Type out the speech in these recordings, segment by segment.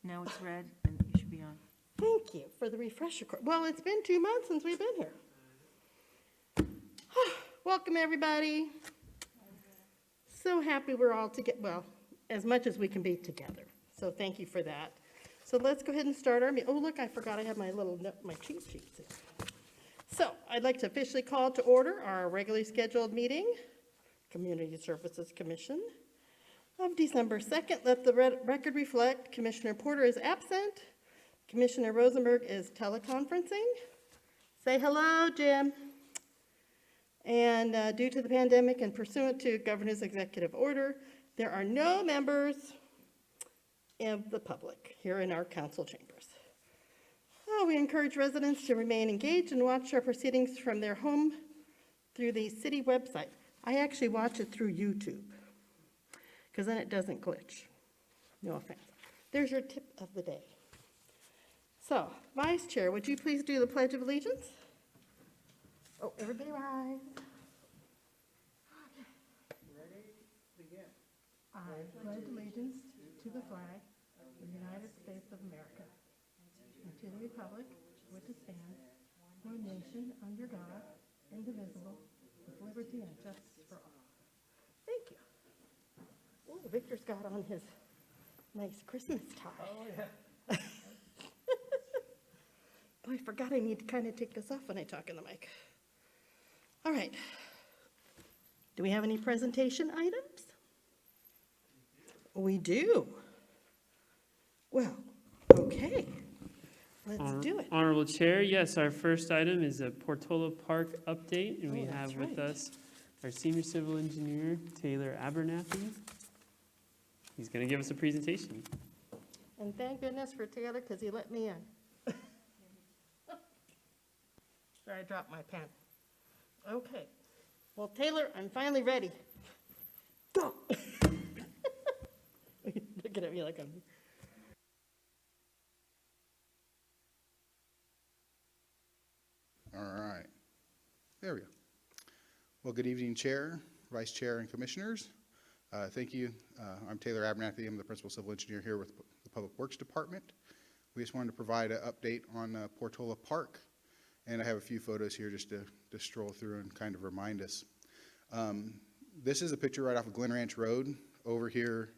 Now it's red and you should be on. Thank you for the refresher course. Well, it's been 2 months since we've been here. Welcome, everybody. So happy we're all together, well, as much as we can be together. So thank you for that. So let's go ahead and start our meeting. Oh, look, I forgot I have my little, my cheat sheets here. So I'd like to officially call to order our regularly scheduled meeting, Community Services Commission of December 2nd. Let the record reflect Commissioner Porter is absent. Commissioner Rosenberg is teleconferencing. Say hello, Jim. And due to the pandemic and pursuant to Governor's executive order, there are no members of the public here in our council chambers. We encourage residents to remain engaged and watch our proceedings from their home through the city website. I actually watch it through YouTube, because then it doesn't glitch. No offense. There's your tip of the day. So, Vice Chair, would you please do the Pledge of Allegiance? Oh, everybody rise. Ready, begin. I pledge allegiance to the flag of the United States of America and to the republic for which it stands, one nation, under God, indivisible, with liberty and justice for all. Thank you. Oh, Victor's got on his nice Christmas tie. Oh, yeah. Oh, I forgot I need to kind of take this off when I talk in the mic. All right. Do we have any presentation items? We do. Well, okay. Let's do it. Honorable Chair, yes, our first item is a Portola Park update, and we Oh, that's have with right. us our Senior Civil Engineer, Taylor Abernathy. He's going to give us a presentation. And thank goodness for Taylor, because he let me in. Sorry, I dropped my pen. Okay. Well, Taylor, I'm finally ready. Go! Looking at me like I'm... All right. There we go. Well, good evening, Chair, Vice Chair, and Commissioners. Thank you. I'm Taylor Abernathy. I'm the Principal Civil Engineer here with the Public Works Department. We just wanted to provide an update on Portola Park, and I have a few photos here just to stroll through and kind of remind us. This is a picture right off of Glen Ranch Road over here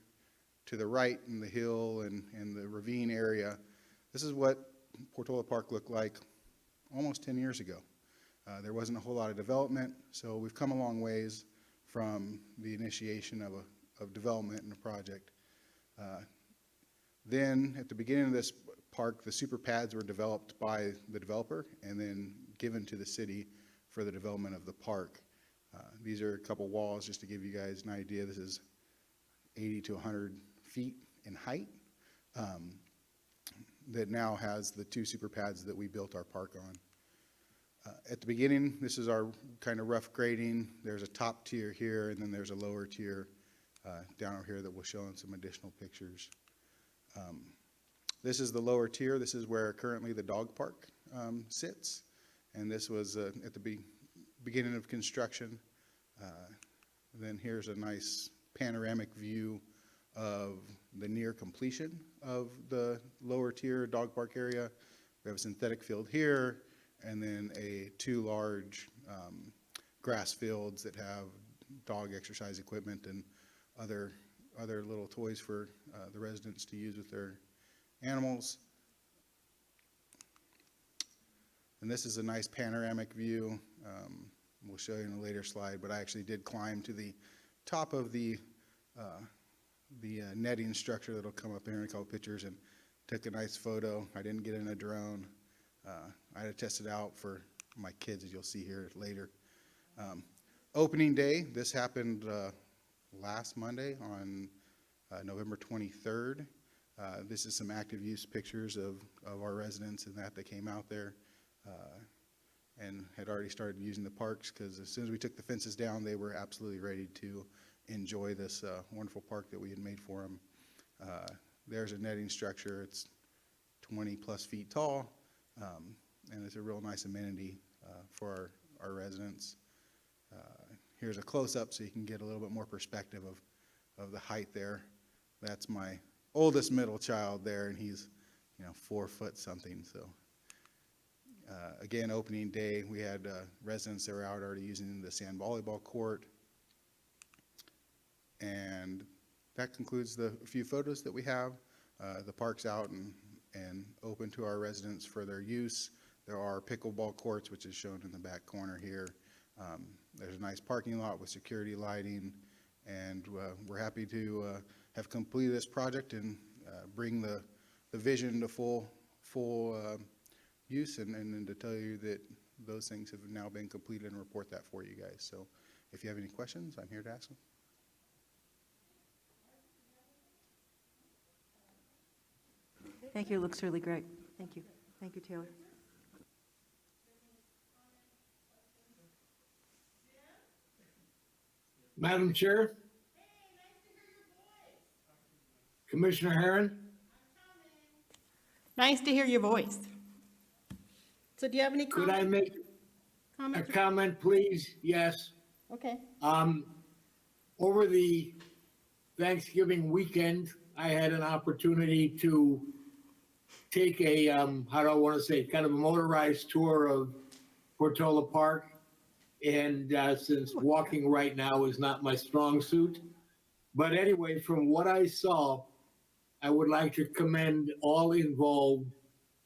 to the right in the hill and the ravine area. This is what Portola Park looked like almost 10 years ago. There wasn't a whole lot of development, so we've come a long ways from the initiation of development in a project. Then at the beginning of this park, the super pads were developed by the developer and then given to the city for the development of the park. These are a couple walls just to give you guys an idea. This is 80 to 100 feet in height that now has the 2 super pads that we built our park on. At the beginning, this is our kind of rough grading. There's a top tier here, and then there's a lower tier down over here that we'll show in some additional pictures. This is the lower tier. This is where currently the dog park sits, and this was at the beginning of construction. Then here's a nice panoramic view of the near completion of the lower tier dog park area. We have a synthetic field here, and then 2 large grass fields that have dog exercise equipment and other little toys for the residents to use with their animals. And this is a nice panoramic view. We'll show you in a later slide, but I actually did climb to the top of the netting structure that'll come up here in a couple pictures and took a nice photo. I didn't get in a drone. I had to test it out for my kids, as you'll see here later. Opening day, this happened last Monday on November 23rd. This is some active use pictures of our residents and that came out there and had already started using the parks, because as soon as we took the fences down, they were absolutely ready to enjoy this wonderful park that we had made for them. There's a netting structure. It's 20 plus feet tall, and it's a real nice amenity for our residents. Here's a close-up so you can get a little bit more perspective of the height there. That's my oldest middle child there, and he's, 4 foot something, so. Again, opening day, we had residents that were out already using the sand volleyball court. And that concludes the few photos that we have. The park's out and open to our residents for their use. There are pickleball courts, which is shown in the back corner here. There's a nice parking lot with security lighting, and we're happy to have completed this project and bring the vision to full use, and to tell you that those things have now been completed and report that for you guys. So if you have any questions, I'm here to ask them. Thank you, it looks really great. Thank you. Thank you, Taylor. Madam Chair? Commissioner Herron? Nice to hear your voice. So do you have any Could I make a comments? comment, please? Yes. Okay. Over the Thanksgiving weekend, I had an opportunity to take a, how do I want to say, kind of a motorized tour of Portola Park. And since walking right now is not my strong suit, but anyway, from what I saw, I would like to commend all involved.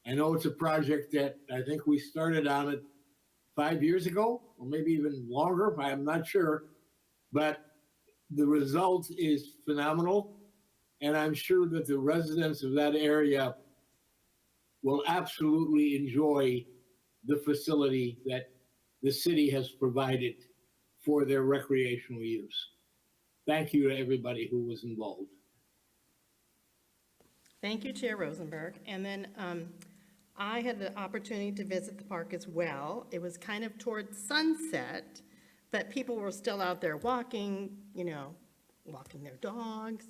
I know it's a project that I think we started on it 5 years ago, or maybe even longer, I'm not sure. But the result is phenomenal, and I'm sure that the residents of that area will absolutely enjoy the facility that the city has provided for their recreational use. Thank you to everybody who was involved. Thank you, Chair Rosenberg. And then I had the opportunity to visit the park as well. It was kind of towards sunset, but people were still out there walking, walking their dogs.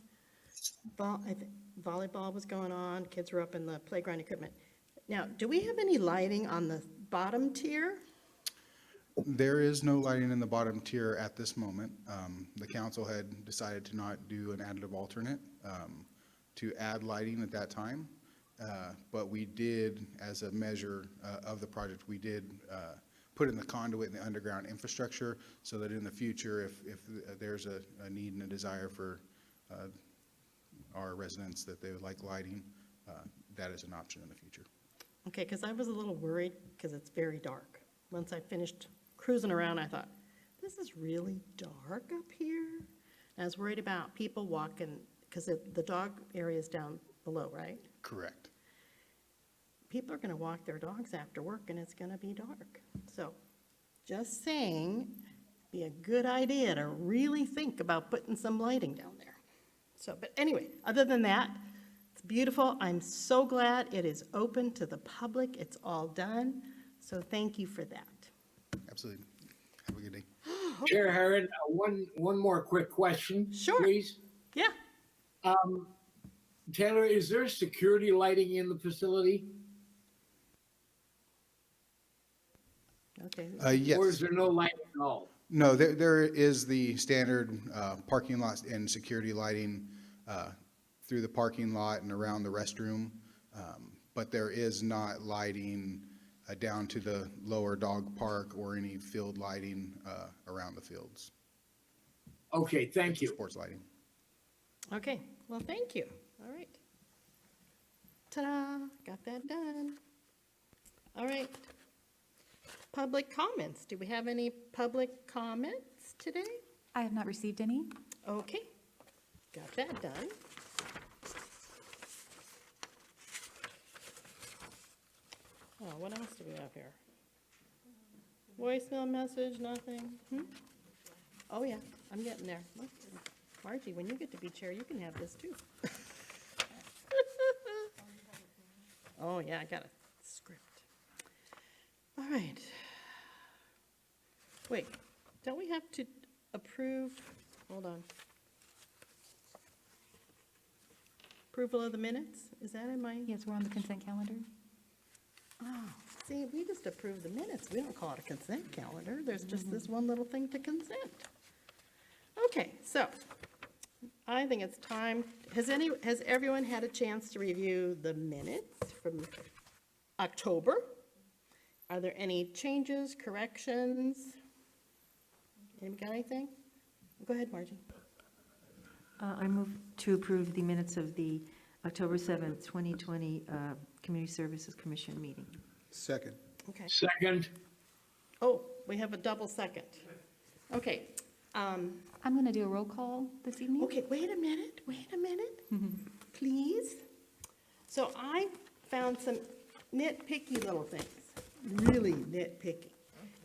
I think volleyball was going on, kids were up in the playground equipment. Now, do we have any lighting on the bottom tier? There is no lighting in the bottom tier at this moment. The council had decided to not do an additive alternate to add lighting at that time. But we did, as a measure of the project, we did put in the conduit and the underground infrastructure so that in the future, if there's a need and a desire for our residents that they would like lighting, that is an option in the future. Okay, because I was a little worried because it's very dark. Once I finished cruising around, I thought, this is really dark up here. And I was worried about people walking, because the dog area is down below, right? Correct. People are going to walk their dogs after work and it's going to be dark. So just saying, be a good idea to really think about putting some lighting down there. So, but anyway, other than that, it's beautiful. I'm so glad it is open to the public. It's all done. So thank you for that. Absolutely. Have a good day. Chair Herron, one more quick question, Sure. please. Yeah. Taylor, is there security lighting in the facility? Okay. Or is Yes. there no lighting at all? No, there is the standard parking lot and security lighting through the parking lot and around the restroom. But there is not lighting down to the lower dog park or any field lighting around the fields. Okay, thank you. Sports lighting. Okay, well, thank you. All right. Ta-da, got that done. All right. Public comments. Do we have any public comments today? I have not received any. Okay, got that done. Oh, what else do we have here? Voicemail message, nothing? Oh, yeah, I'm getting there. Margie, when you get to be chair, you can have this too. Oh, yeah, I got a script. All right. Wait, don't we have to approve, hold on. Approval of the minutes? Is that in my, Yes, we're on the consent calendar. oh, see, we just approve the minutes. We don't call it a consent calendar. There's just this one little thing to consent. Okay, so I think it's time, has everyone had a chance to review the minutes from October? Are there any changes, corrections? Anybody got anything? Go ahead, Margie. I move to approve the minutes of the October 7th, 2020 Community Services Commission meeting. Second. Okay. Second, Oh, we have a double second. Okay. I'm going to do a roll call this evening. Okay, wait a minute, please. So I found some nitpicky little things, really nitpicky.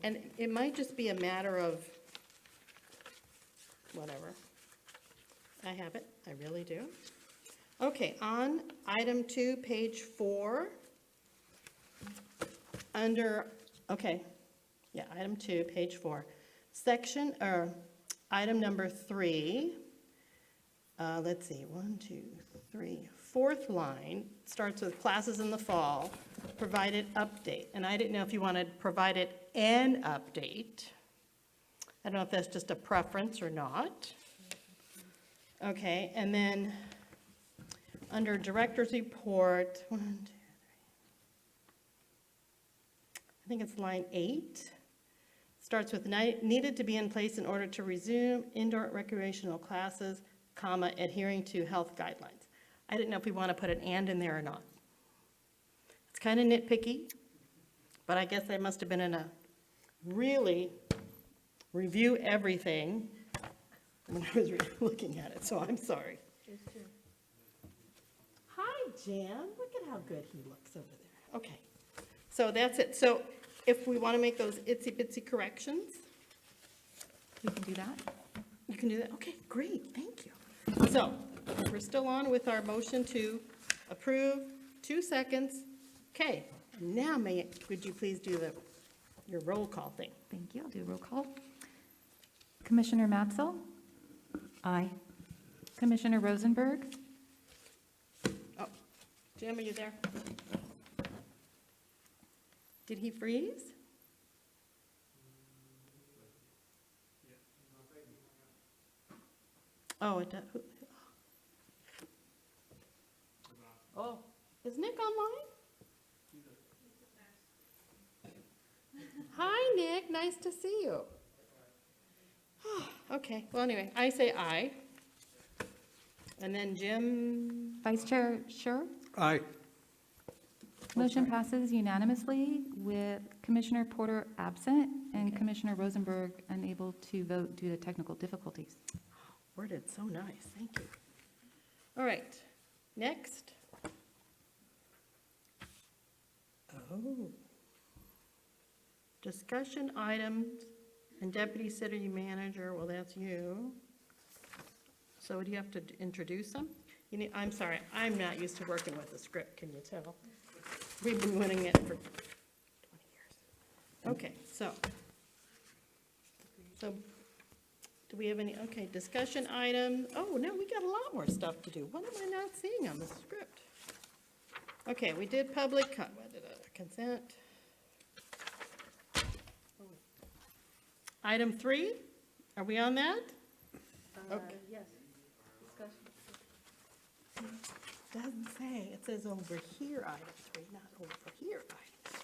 And it might just be a matter of whatever. I have it, I really do. Okay, on item 2, page 4, under, okay, yeah, item 2, page 4, section, or item number 3, let's see, 1, 2, 3, fourth line, starts with classes in the fall, provided update. And I didn't know if you wanted provided an update. I don't know if that's just a preference or not. Okay, and then under director's report, 1, 2, 3. I think it's line 8. Starts with needed to be in place in order to resume indoor recreational classes, comma, adhering to health guidelines. I didn't know if we want to put an and in there or not. It's kind of nitpicky, but I guess I must have been in a really review everything when I was looking at it, so I'm sorry. Hi, Jan, look at how good he looks over there. Okay, so that's it. So if we want to make those itsy bitsy corrections, We can do that. you can do that? Okay, great, thank you. So, we're still on with our motion to approve, 2 seconds. Okay, now would you please do your roll call thing? Thank you. I'll do a roll call. Commissioner Matzel, Aye. Commissioner Rosenberg, Oh, Jim, are you there? Did he freeze? Oh, it does. Oh, is Nick online? Hi, Nick, nice to see you. Okay, well, anyway, I say aye. And then Jim, Vice Chair Sure. Aye. Motion passes unanimously with Commissioner Porter absent and Commissioner Rosenberg unable to vote due to technical difficulties. worded so nice, thank you. All right, next. Oh. Discussion items and deputy city manager, well, that's you. So do you have to introduce them? I'm sorry, I'm not used to working with a script, can you tell? We've been winning it for 20 years. Okay, so do we have any, okay, discussion item? Oh, no, we got a lot more stuff to do. What am I not seeing on the script? Okay, we did public, consent. Item 3, are we on that? Okay. Yes. Doesn't say, it says over here, item 3, not over here, item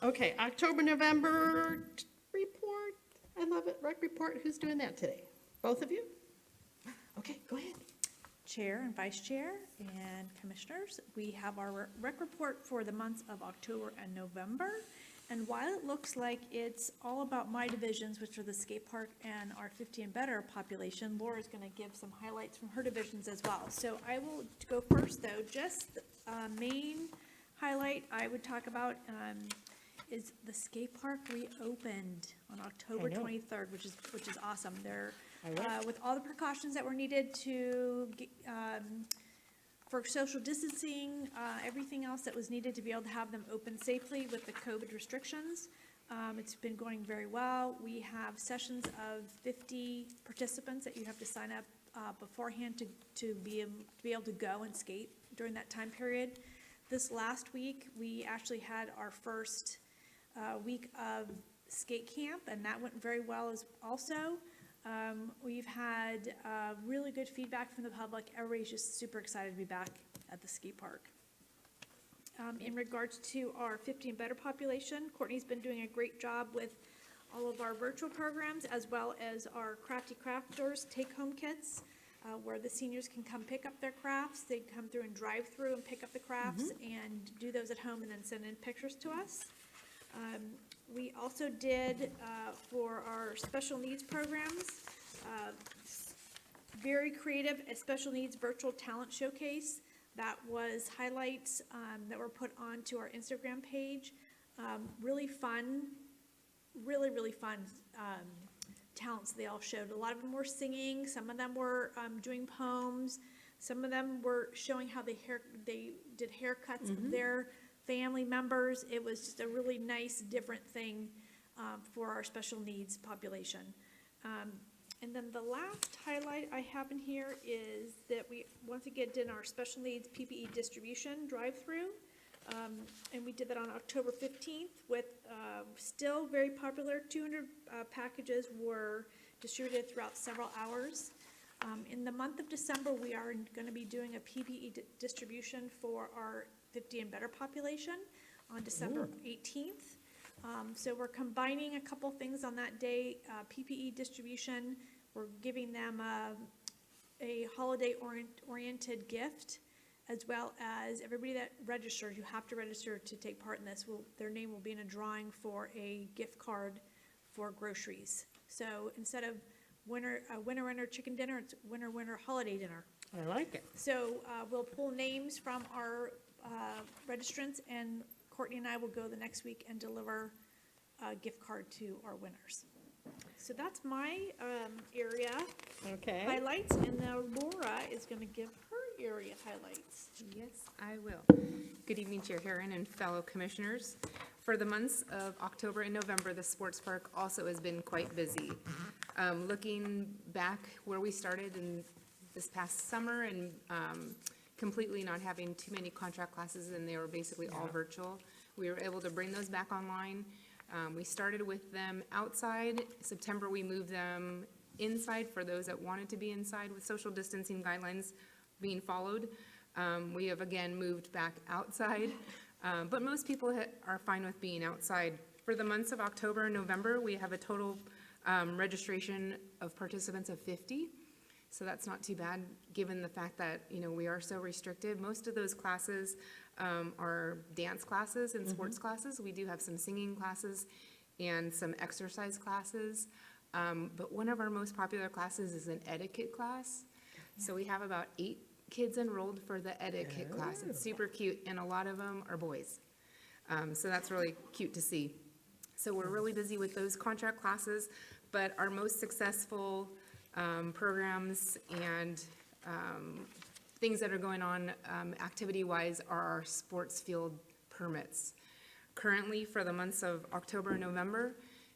3. Okay, October, November report, I love it, rec report, who's doing that today? Both of you? Okay, go ahead. Chair and Vice Chair and Commissioners, we have our rec report for the months of October and November. And while it looks like it's all about my divisions, which are the skate park and our 50 and better population, Laura's going to give some highlights from her divisions as well. So I will go first, though. Just the main highlight I would talk about is the skate park reopened on October I know. 23rd, which is awesome. They're I know. with all the precautions that were needed to for social distancing, everything else that was needed to be able to have them open safely with the COVID restrictions. It's been going very well. We have sessions of 50 participants that you have to sign up beforehand to be able to go and skate during that time period. This last week, we actually had our first week of skate camp, and that went very well as also. We've had really good feedback from the public. Everybody's just super excited to be back at the ski park. In regards to our 50 and better population, Courtney's been doing a great job with all of our virtual programs, as well as our Crafty Crafters take-home kits, where the seniors can come pick up their crafts. They come through and drive through and pick up the crafts and do those at home and then send in pictures to us. We also did, for our special needs programs, very creative, a special needs virtual talent showcase. That was highlights that were put onto our Instagram page. Really fun, really fun talents they all showed. A lot of them were singing, some of them were doing poems, some of them were showing how they did haircuts of their family members. It was just a really nice, different thing for our special needs population. And then the last highlight I have in here is that we once again did our special needs PPE distribution drive-through. And we did that on October 15th with still very popular. 200 packages were distributed throughout several hours. In the month of December, we are going to be doing a PPE distribution for our 50 and better population on December 18th. So we're combining a couple things on that day. PPE distribution, we're giving them a holiday-oriented gift, as well as everybody that registers, you have to register to take part in this. Their name will be in a drawing for a gift card for groceries. So instead of winner chicken dinner, it's winner holiday dinner. I like it. So we'll pull names from our registrants, and Courtney and I will go the next week and deliver a gift card to our winners. So that's my area Okay. highlights, and now Laura is going to give her area highlights. Yes, I will. Good evening, Chair Herron and fellow commissioners. For the months of October and November, the sports park also has been quite busy. Looking back where we started in this past summer and completely not having too many contract classes, and they were basically all virtual, we were able to bring those back online. We started with them outside. September, we moved them inside for those that wanted to be inside with social distancing guidelines being followed. We have again moved back outside, but most people are fine with being outside. For the months of October and November, we have a total registration of participants of 50. So that's not too bad, given the fact that, we are so restricted. Most of those classes are dance classes and sports classes. We do have some singing classes and some exercise classes. But one of our most popular classes is an etiquette class. So we have about 8 kids enrolled for the etiquette class. It's super cute, and a lot of them are boys. So that's really cute to see. So we're really busy with those contract classes, but our most successful programs and things that are going on activity-wise are our sports field permits. Currently, for the months of October and November,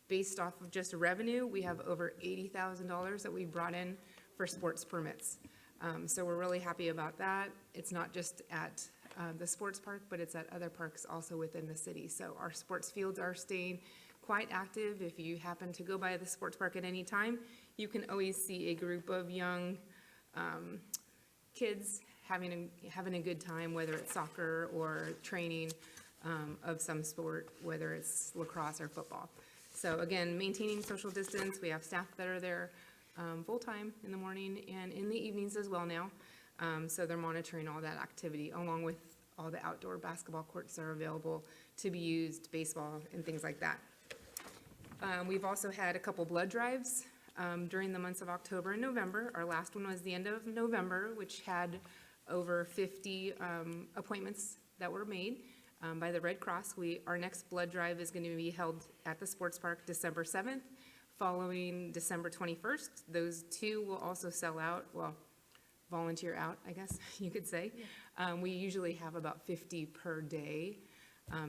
based off of just revenue, we have over $80,000 that we brought in for sports permits. So we're really happy about that. It's not just at the sports park, but it's at other parks also within the city. So our sports fields are staying quite active. If you happen to go by the sports park at any time, you can always see a group of young kids having a good time, whether it's soccer or training of some sport, whether it's lacrosse or football. So again, maintaining social distance. We have staff that are there full-time in the morning and in the evenings as well now. So they're monitoring all that activity, along with all the outdoor basketball courts that are available to be used, baseball and things like that. We've also had a couple blood drives during the months of October and November. Our last one was the end of November, which had over 50 appointments that were made by the Red Cross. Our next blood drive is going to be held at the sports park December 7th, following December 21st. Those two will also sell out, well, volunteer out, I guess you could say. We usually have about 50 per day,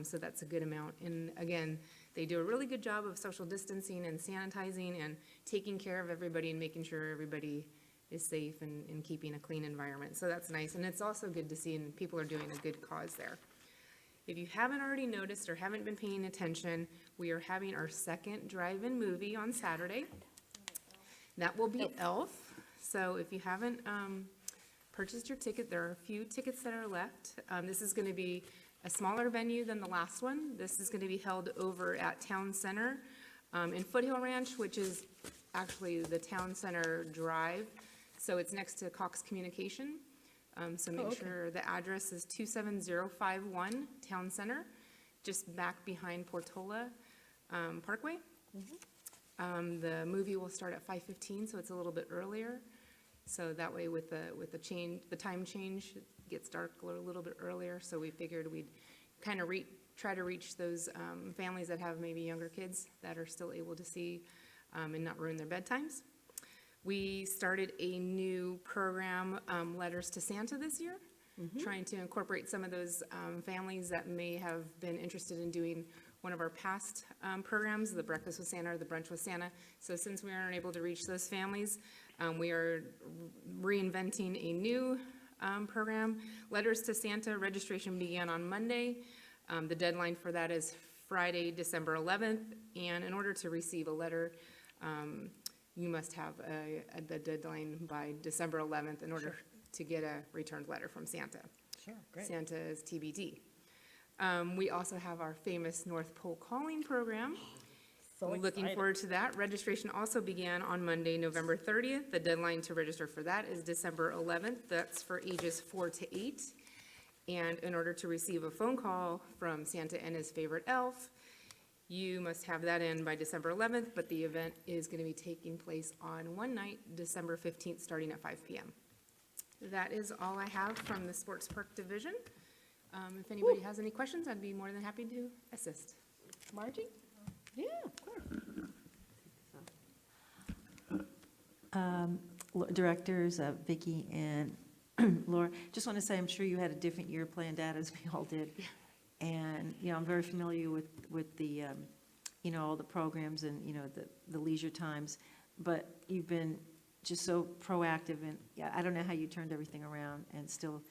so that's a good amount. And again, they do a really good job of social distancing and sanitizing and taking care of everybody and making sure everybody is safe and keeping a clean environment. So that's nice, and it's also good to see, and people are doing a good cause there. If you haven't already noticed or haven't been paying attention, we are having our second drive-in movie on Saturday. That will be Elf. So if you haven't purchased your ticket, there are a few tickets that are left. This is going to be a smaller venue than the last one. This is going to be held over at Town Center in Foothill Ranch, which is actually the Town Center Drive. So it's next to Cox Communication. So make sure the address is 27051 Town Center, just back behind Portola Parkway. The movie will start at 5:15, so it's a little bit earlier. So that way with the change, the time change, it gets dark a little bit earlier. So we figured we'd kind of try to reach those families that have maybe younger kids that are still able to see and not ruin their bedtimes. We started a new program, Letters to Santa, this year, trying to incorporate some of those families that may have been interested in doing one of our past programs, the Breakfast with Santa or the Brunch with Santa. So since we aren't able to reach those families, we are reinventing a new program. Letters to Santa registration began on Monday. The deadline for that is Friday, December 11th. And in order to receive a letter, you must have the deadline by December 11th in order to get a returned letter from Santa. Sure, great. Santa is TBD. We also have our famous North Pole Calling program. So Looking excited. forward to that. Registration also began on Monday, November 30th. The deadline to register for that is December 11th. That's for ages 4 to 8. And in order to receive a phone call from Santa and his favorite elf, you must have that in by December 11th, but the event is going to be taking place on one night, December 15th, starting at 5 p.m. That is all I have from the Sports Park Division. If anybody has any questions, I'd be more than happy to assist. Margie? Yeah, of course. Directors, Vicki and Laura, just want to say, I'm sure you had a different year planned out, as we all did. And, I'm very familiar with the, all the programs and, the leisure times. But you've been just so proactive, and, I don't know how you turned everything around and still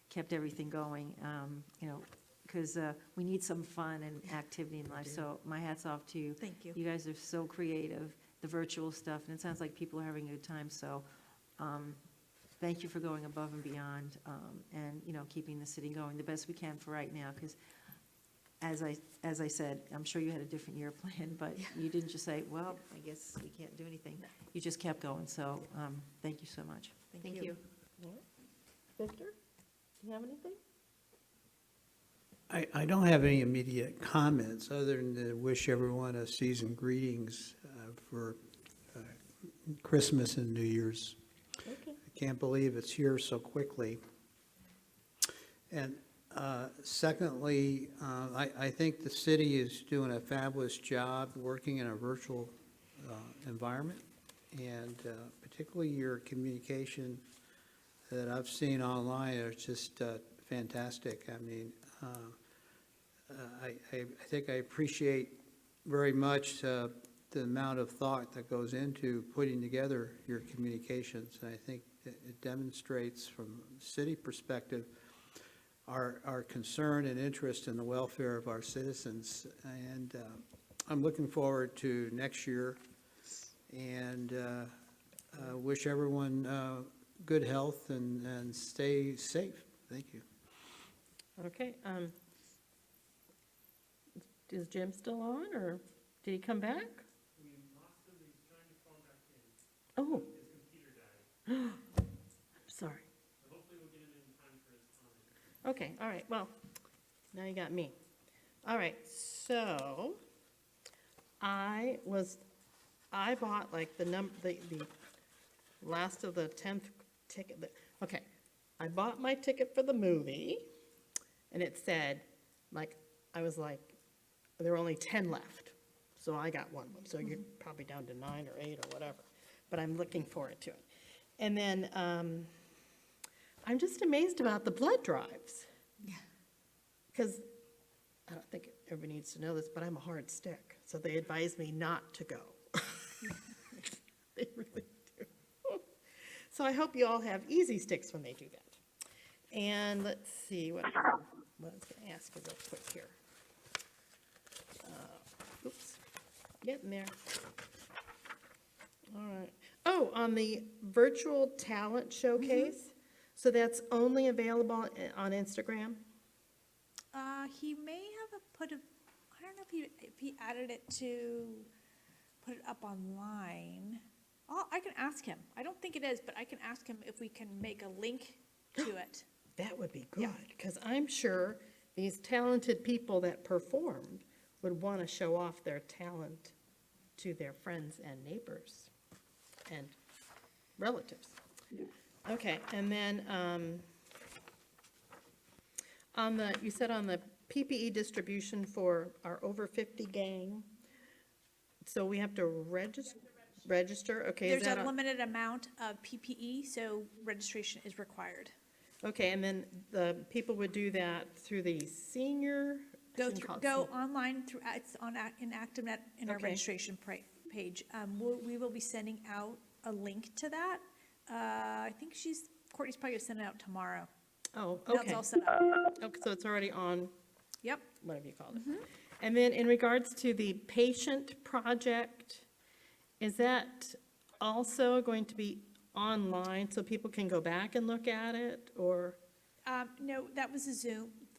kept everything going, because we need some fun and activity in life. So my hat's off to you. Thank you. You guys are so creative, the virtual stuff, and it sounds like people are having a good time. So thank you for going above and beyond, and, keeping the city going the best we can for right now, because as I said, I'm sure you had a different year planned, but you didn't just say, well, I guess we can't do anything. You just kept going, so thank you so much. Thank you. Victor, do you have anything? I don't have any immediate comments, other than to wish everyone a season greetings for Christmas and New Year's. Okay. I can't believe it's here so quickly. And secondly, I think the city is doing a fabulous job working in a virtual environment, and particularly your communication that I've seen online are just fantastic. I mean, I think I appreciate very much the amount of thought that goes into putting together your communications. And I think it demonstrates from city perspective our concern and interest in the welfare of our citizens. And I'm looking forward to next year, and wish everyone good health and stay safe. Thank you. Okay, is Jim still on, or did he come back? We lost him, he's trying to call back in. Oh, His computer died. I'm sorry. So hopefully we'll get him in time for his comment. Okay, all right, well, now you got me. All right, so I bought like the last of the 10th ticket. Okay, I bought my ticket for the movie, and it said, I was like, there were only 10 left. So I got one of them. So you're probably down to 9 or 8 or whatever. But I'm looking forward to it. And then I'm just amazed about the blood drives. Yeah. Because I don't think everybody needs to know this, but I'm a hard stick. So they advise me not to go. They really do. So I hope you all have easy sticks when they do that. And let's see, what I was going to ask you real quick here. Oops, getting there. All right. Oh, on the virtual talent showcase? So that's only available on Instagram? He may have put a, I don't know if he added it to put it up online. Oh, I can ask him. I don't think it is, but I can ask him if we can make a link to it. That would be Yeah. good, because I'm sure these talented people that performed would want to show off their talent to their friends and neighbors and relatives. Okay, and then, on the, you said on the PPE distribution for our over 50 gang, so we have to register, okay, is There's that a on? limited amount of PPE, so registration is required. Okay, and then the people would do that through the senior? I Go shouldn't through, call it go senior. online through, it's on, in ActiveNet in our Okay. registration page. We will be sending out a link to that. I think Courtney's probably gonna send it out tomorrow. Oh, Now it's okay. all set up. Okay, so it's already on, Yep. whatever you call it. And then in regards to the patient project, is that also going to be online so people can go back and look at it, or? No, that was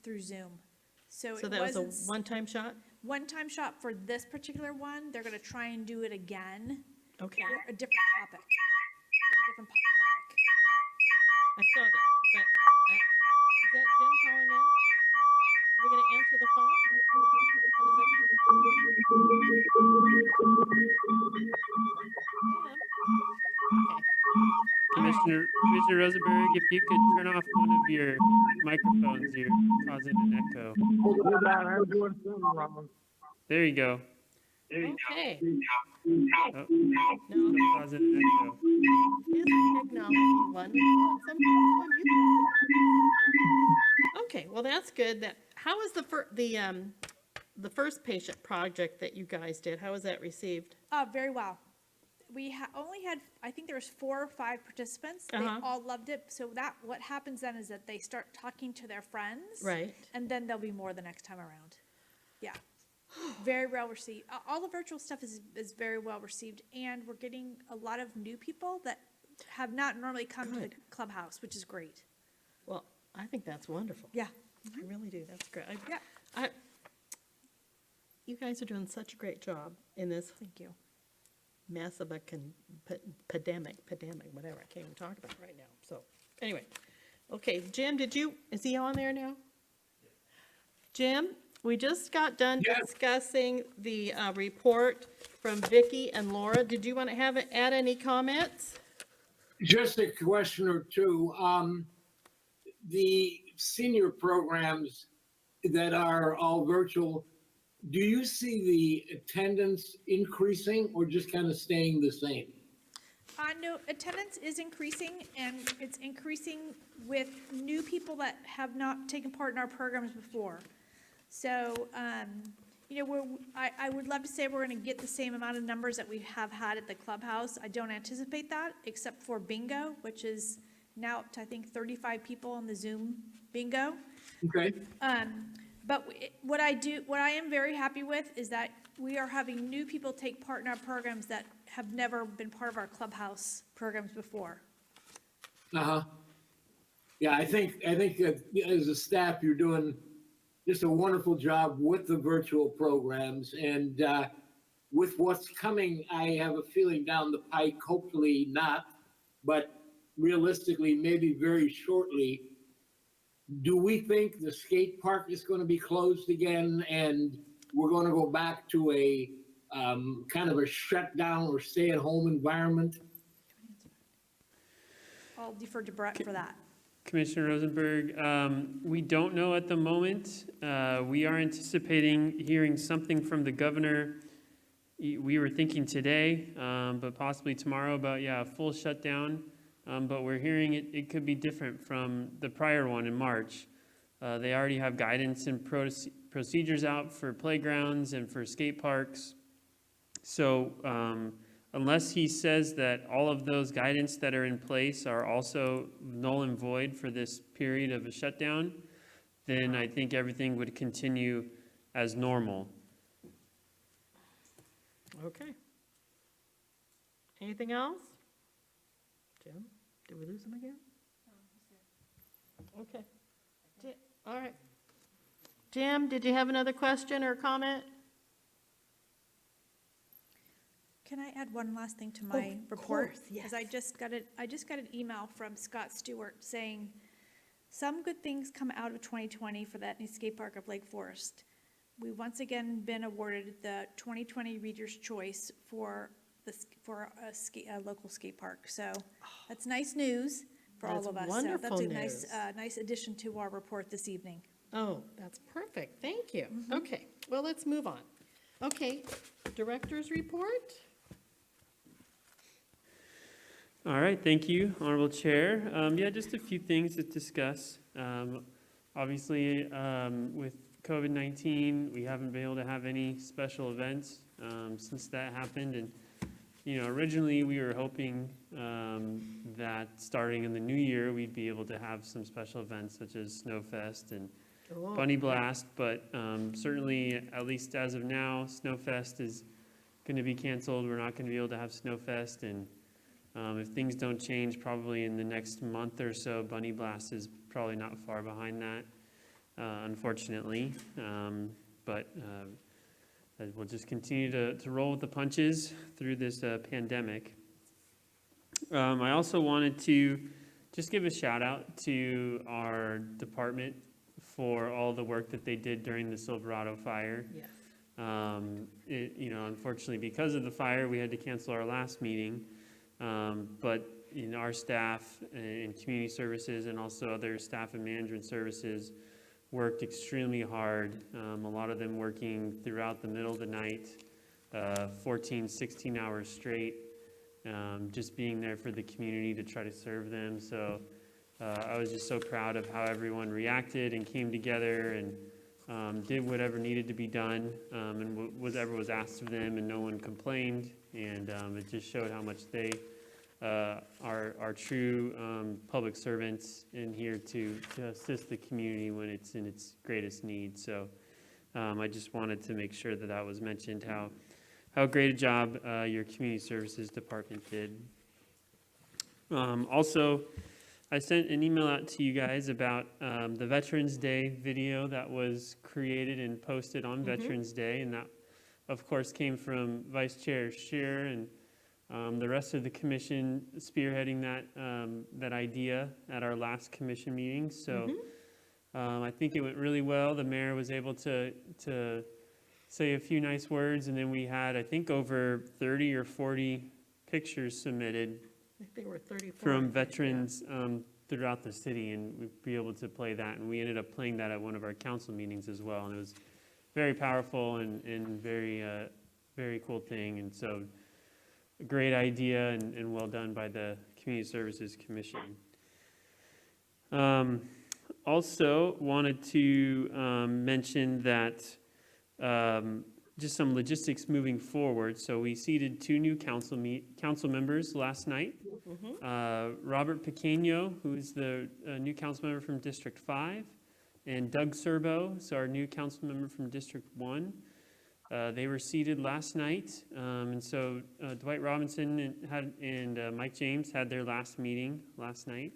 through Zoom. So So it that was a wasn't one-time shot? one-time shot for this particular one. They're gonna try and do it again Okay, for a different topic. With a different topic. I saw that, but, is that Jim calling in? Are we gonna answer the phone? How does that- Jim? Okay. All right. Commissioner Rosenberg, if you could turn off one of your microphones, you're causing an echo. Hold on, I'm doing something wrong. There you go. Okay. Oh, No, still causing an echo. his technology wonderful, some people use it. Okay, well, that's good. How was the first patient project that you guys did? How was that received? Very well. We only had, I think there was 4 or 5 participants. They Uh-huh. all loved it. So what happens then is that they start talking to their friends. Right. And then there'll be more the next time around. Yeah. Very well received. All the virtual stuff is very well received. And we're getting a lot of new people that have not normally come to the clubhouse, which is great. Well, I think that's wonderful. Yeah. I really do. That's great. Yeah. You guys are doing such a great job in this Thank you. mess of a pandemic, whatever. I can't even talk about it right now. So, anyway. Okay, Jim, is he on there now? Jim, we just got done Yes. discussing the report from Vicky and Laura. Did you want to add any comments? Just a question or two. The senior programs that are all virtual, do you see the attendance increasing or just kind of staying the same? No, attendance is increasing, and it's increasing with new people that have not taken part in our programs before. So, I would love to say we're gonna get the same amount of numbers that we have had at the clubhouse. I don't anticipate that, except for bingo, which is now up to, I think, 35 people on the Zoom bingo. Okay, But what I am very happy with is that we are having new people take part in our programs that have never been part of our clubhouse programs before. uh-huh. Yeah, I think that as a staff, you're doing just a wonderful job with the virtual programs. And with what's coming, I have a feeling down the pike, hopefully not, but realistically, maybe very shortly. Do we think the skate park is going to be closed again and we're going to go back to a kind of a shutdown or stay-at-home environment? I'll defer to Brett for that. Commissioner Rosenberg, we don't know at the moment. We are anticipating hearing something from the governor. We were thinking today, but possibly tomorrow about, a full shutdown. But we're hearing it could be different from the prior one in March. They already have guidance and procedures out for playgrounds and for skate parks. So unless he says that all of those guidance that are in place are also null and void for this period of a shutdown, then I think everything would continue as normal. Okay. Anything else? Jim, did we lose him again? Okay. All right. Jim, did you have another question or comment? Can I add one last thing to my Of report? course, yes. Because I just got an email from Scott Stewart saying, some good things come out of 2020 for the Etna Skate Park of Lake Forest. We've once again been awarded the 2020 Reader's Choice for a local skate park. So that's nice news for all That's of us. wonderful So that's news. a nice addition to our report this evening. Oh, that's perfect. Thank you. Okay, well, let's move on. Okay, director's report? All right, thank you, Honorable Chair. Yeah, just a few things to discuss. Obviously, with COVID-19, we haven't been able to have any special events since that happened. And, originally, we were hoping that starting in the new year, we'd be able to have some special events such as Snowfest and Oh, Bunny Blast. But certainly, at least as of now, Snowfest is going to be canceled. We're not going to be able to have Snowfest. And if things don't change, probably in the next month or so, Bunny Blast is probably not far behind that, unfortunately. But we'll just continue to roll with the punches through this pandemic. I also wanted to just give a shout out to our department for all the work that they did during the Silverado fire. yes. Unfortunately, because of the fire, we had to cancel our last meeting. But our staff in community services and also other staff and management services worked extremely hard. A lot of them working throughout the middle of the night, 14, 16 hours straight, just being there for the community to try to serve them. So I was just so proud of how everyone reacted and came together and did whatever needed to be done and whatever was asked of them, and no one complained. And it just showed how much they are true public servants in here to assist the community when it's in its greatest need. So I just wanted to make sure that that was mentioned, how great a job your community services department did. Also, I sent an email out to you guys about the Veterans Day video that was created and posted on Veterans Day, and that, of course, came from Vice Chair Scheer and the rest of the commission spearheading that idea at our last commission meeting. So I think it went really well. The mayor was able to say a few nice words, and then we had, I think, over 30 or 40 pictures submitted I think we're 34. from veterans throughout the city, and we'd be able to play that. And we ended up playing that at one of our council meetings as well, and it was very powerful and very, very cool thing. And so a great idea and well done by the Community Services Commission. Also wanted to mention that just some logistics moving forward. So we seated 2 new council members last night. Robert Pequeño, who is the new council member from District 5, and Doug Serbo, so our new council member from District 1. They were seated last night, and so Dwight Robinson and Mike James had their last meeting last night.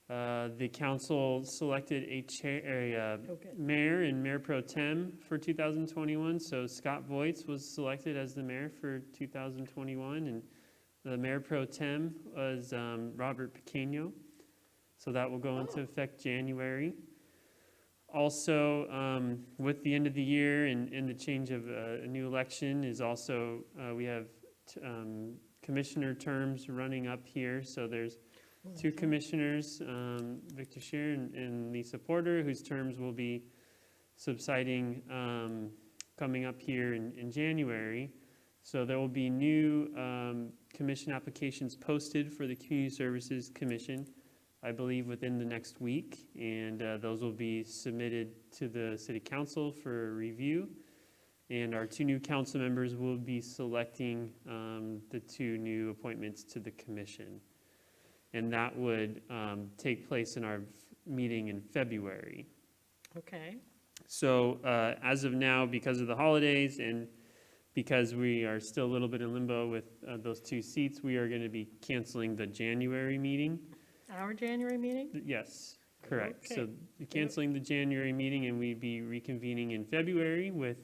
The council selected a mayor and mayor pro tem for 2021. So Scott Voits was selected as the mayor for 2021, and the mayor pro tem was Robert Pequeño. So that will go into effect January. Also, with the end of the year and the change of a new election is also, we have commissioner terms running up here. So there's 2 commissioners, Victor Scheer and Lisa Porter, whose terms will be subsiding coming up here in January. So there will be new commission applications posted for the Community Services Commission, I believe within the next week, and those will be submitted to the City Council for review. And our 2 new council members will be selecting the 2 new appointments to the commission. And that would take place in our meeting in February. Okay. So as of now, because of the holidays and because we are still a little bit in limbo with those 2 seats, we are going to be canceling the January meeting. Our January meeting? Yes, correct. So Okay. canceling the January meeting, and we'd be reconvening in February with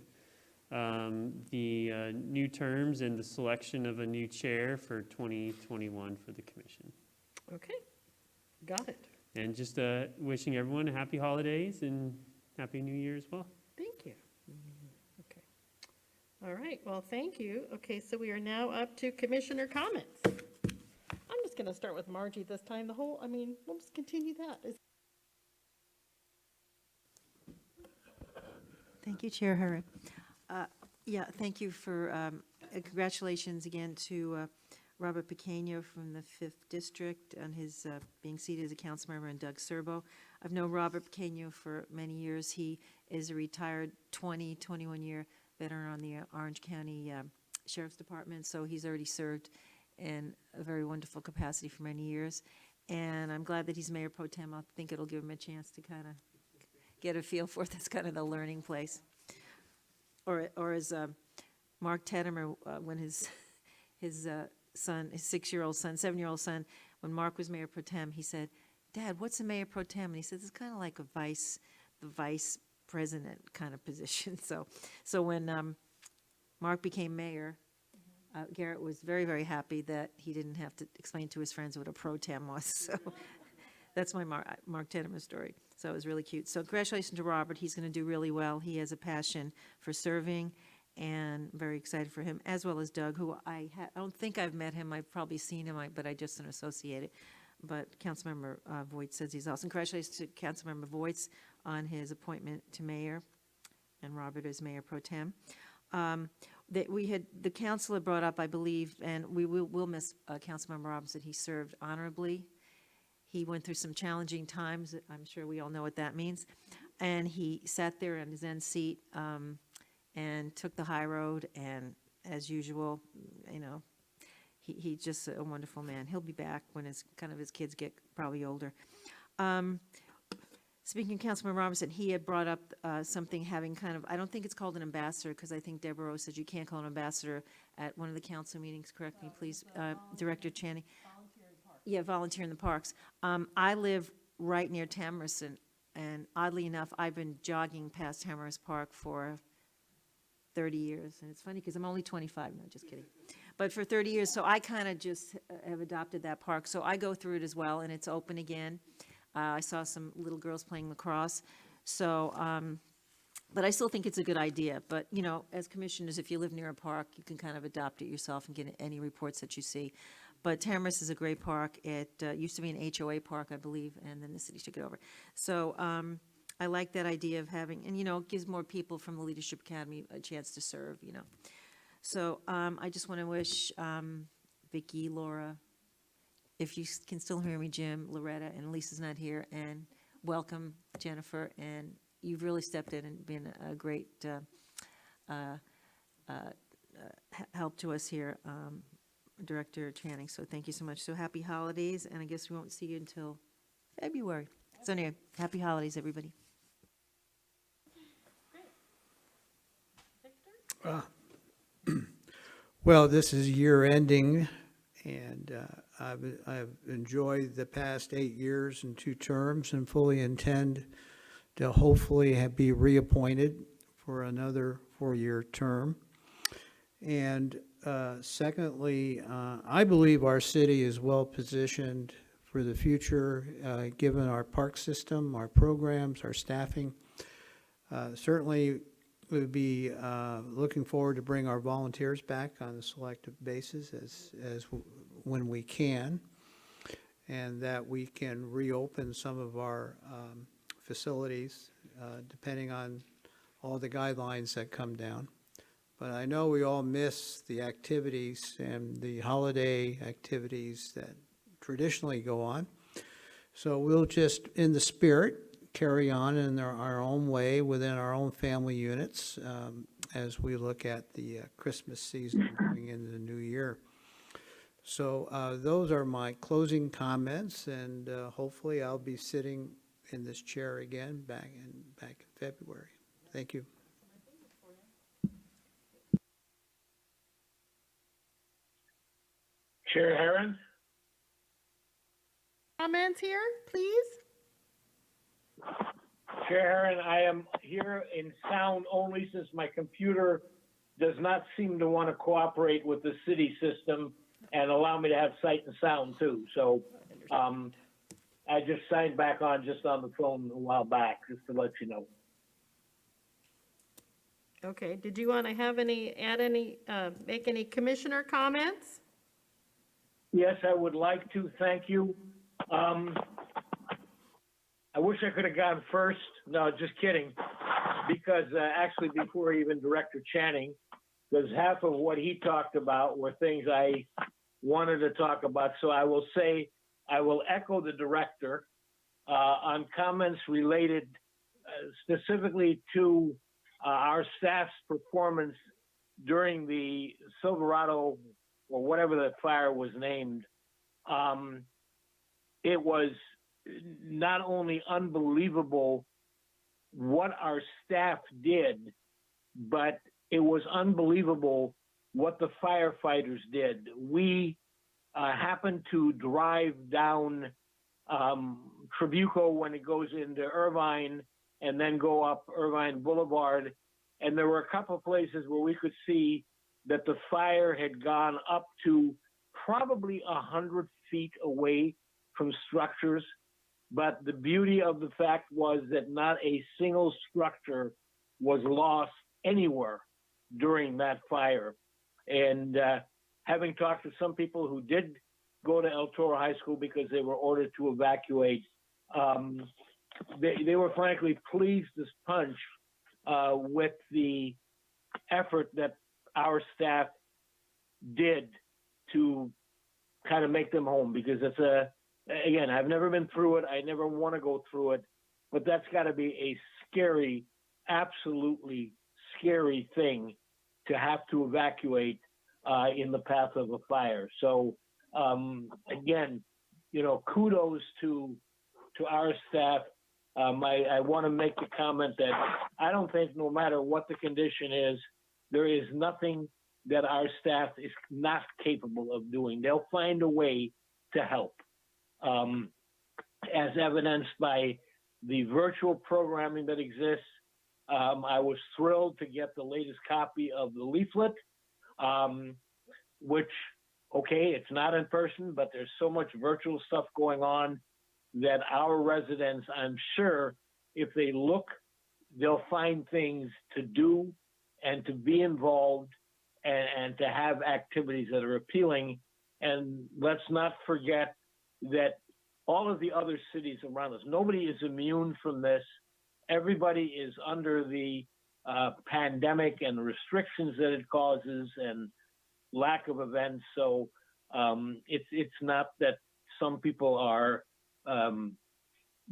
the new terms and the selection of a new chair for 2021 for the commission. Okay, got it. And just wishing everyone happy holidays and happy New Year as well. Thank you. Okay. All right, well, thank you. Okay, so we are now up to commissioner comments. I'm just going to start with Margie this time. We'll just continue that. Thank you, Chair Hurd. Yeah, thank you for, congratulations again to Robert Pequeño from the 5th District on his being seated as a council member, and Doug Serbo. I've known Robert Pequeño for many years. He is a retired 21-year veteran on the Orange County Sheriff's Department, so he's already served in a very wonderful capacity for many years. And I'm glad that he's Mayor Pro Tem. I think it'll give him a chance to kind of get a feel for it. That's kind of the learning place. Or as Mark Teddemer, when his son, his 7-year-old son, when Mark was Mayor Pro Tem, he said, "Dad, what's a Mayor Pro Tem?" And he said, "It's kind of like the vice president kind of position." So when Mark became mayor, Garrett was very, very happy that he didn't have to explain to his friends what a pro tem was. So that's my Mark Teddemer story. So it was really cute. So congratulations to Robert. He's going to do really well. He has a passion for serving, and very excited for him, as well as Doug, who I don't think I've met him. I've probably seen him, but I just an associated. But Councilmember Voigt says he's awesome. Congratulations to Councilmember Voigt on his appointment to mayor, and Robert as Mayor Pro Tem. That the council had brought up, I believe, and we'll miss Councilmember Robinson. He served honorably. He went through some challenging times. I'm sure we all know what that means. And he sat there in his end seat and took the high road. And as usual, he's just a wonderful man. He'll be back when his kids get probably older. Speaking of Councilman Robinson, he had brought up something having I don't think it's called an ambassador, because I think Deborah Rose said you can't call an ambassador at one of the council meetings. Correct me, please, Director Channing. Yeah, volunteer in the parks. I live right near Tamarisk, and oddly enough, I've been jogging past Tamarisk Park for 30 years. And it's funny because I'm only 25, no, just kidding. But for 30 years, so I kind of just have adopted that park. So I go through it as well, and it's open again. I saw some little girls playing lacrosse. So, but I still think it's a good idea. But, as commissioners, if you live near a park, you can kind of adopt it yourself and get any reports that you see. But Tamarisk is a great park. It used to be an HOA park, I believe, and then the city took it over. So I like that idea of having, and, it gives more people from the Leadership Academy a chance to serve, So I just want to wish Vicki, Laura, if you can still hear me, Jim, Loretta, and Lisa's not here, and welcome, Jennifer, and you've really stepped in and been a great help to us here, Director Channing, so thank you so much. So happy holidays, and I guess we won't see you until February. So anyway, happy holidays, everybody. Well, this is year ending, and I've enjoyed the past 8 years and 2 terms, and fully intend to hopefully be reappointed for another 4-year term. And secondly, I believe our city is well-positioned for the future, given our park system, our programs, our staffing. Certainly, we would be looking forward to bring our volunteers back on a selective basis when we can, and that we can reopen some of our facilities, depending on all the guidelines that come down. But I know we all miss the activities and the holiday activities that traditionally go on. So we'll just, in the spirit, carry on in our own way within our own family units as we look at the Christmas season going into the new year. So those are my closing comments, and hopefully I'll be sitting in this chair again back in February. Thank you. Chair Heron? Comments here, please? Chair Heron, I am here in sound only since my computer does not seem to want to cooperate with the city system and allow me to have sight and sound too. So I just signed back on just on the phone a while back, just to let you know. Okay, did you want to make any commissioner comments? Yes, I would like to. Thank you. I wish I could have gone first. No, just kidding. Because actually, before even Director Channing, because half of what he talked about were things I wanted to talk about. So I will say, I will echo the director on comments related specifically to our staff's performance during the Silverado, or whatever the fire was named. It was not only unbelievable what our staff did, but it was unbelievable what the firefighters did. We happened to drive down Trabuco when it goes into Irvine and then go up Irvine Boulevard. And there were a couple of places where we could see that the fire had gone up to probably 100 feet away from structures. But the beauty of the fact was that not a single structure was lost anywhere during that fire. And having talked to some people who did go to El Toro High School because they were ordered to evacuate, they were frankly pleased as punch with the effort that our staff did to kind of make them home, because it's again, I've never been through it. I never want to go through it, but that's got to be a scary, absolutely scary thing to have to evacuate in the path of a fire. So again, kudos to our staff. I want to make the comment that I don't think, no matter what the condition is, there is nothing that our staff is not capable of doing. They'll find a way to help. As evidenced by the virtual programming that exists. I was thrilled to get the latest copy of the leaflet, which, okay, it's not in person, but there's so much virtual stuff going on that our residents, I'm sure, if they look, they'll find things to do and to be involved and to have activities that are appealing. And let's not forget that all of the other cities around us, nobody is immune from this. Everybody is under the pandemic and the restrictions that it causes and lack of events. So it's not that some people are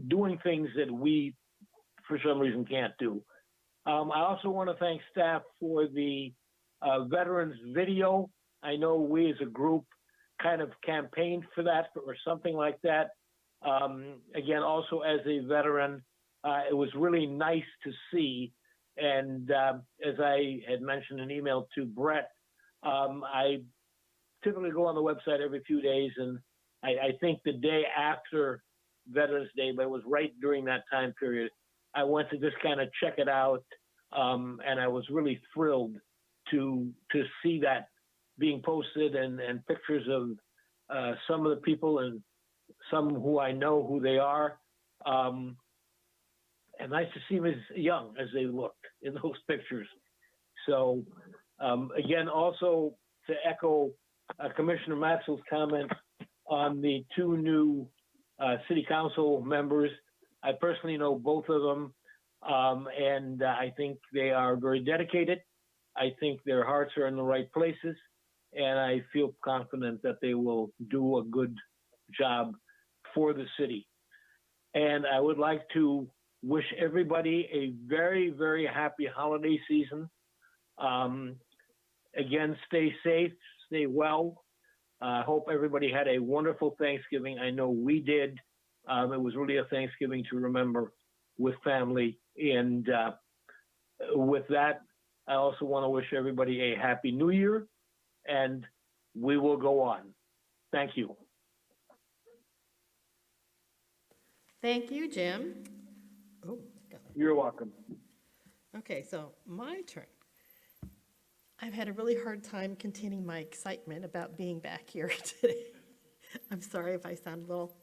doing things that we, for some reason, can't do. I also want to thank staff for the veterans video. I know we as a group kind of campaigned for that or something like that. Again, also as a veteran, it was really nice to see. And as I had mentioned in an email to Brett, I typically go on the website every few days, and I think the day after Veterans Day, but it was right during that time period, I went to just kind of check it out, and I was really thrilled to see that being posted and pictures of some of the people and some who I know who they are. And nice to see them as young as they looked in those pictures. So again, also to echo Commissioner Maxwell's comment on the two new city council members. I personally know both of them, and I think they are very dedicated. I think their hearts are in the right places, and I feel confident that they will do a good job for the city. And I would like to wish everybody a very, very happy holiday season. Again, stay safe, stay well. I hope everybody had a wonderful Thanksgiving. I know we did. It was really a Thanksgiving to remember with family. And with that, I also want to wish everybody a happy new year, and we will go on. Thank you. Thank you, Jim. Oh, You're welcome. okay, so my turn. I've had a really hard time containing my excitement about being back here today. I'm sorry if I sound a little,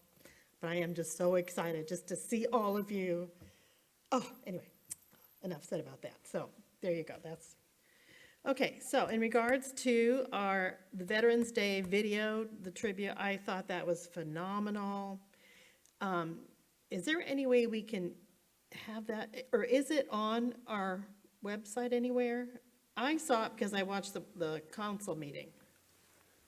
but I am just so excited just to see all of you. Oh, anyway, enough said about that. So there you go. That's okay. So in regards to the Veterans Day video, the tribute, I thought that was phenomenal. Is there any way we can have that, or is it on our website anywhere? I saw it because I watched the council meeting.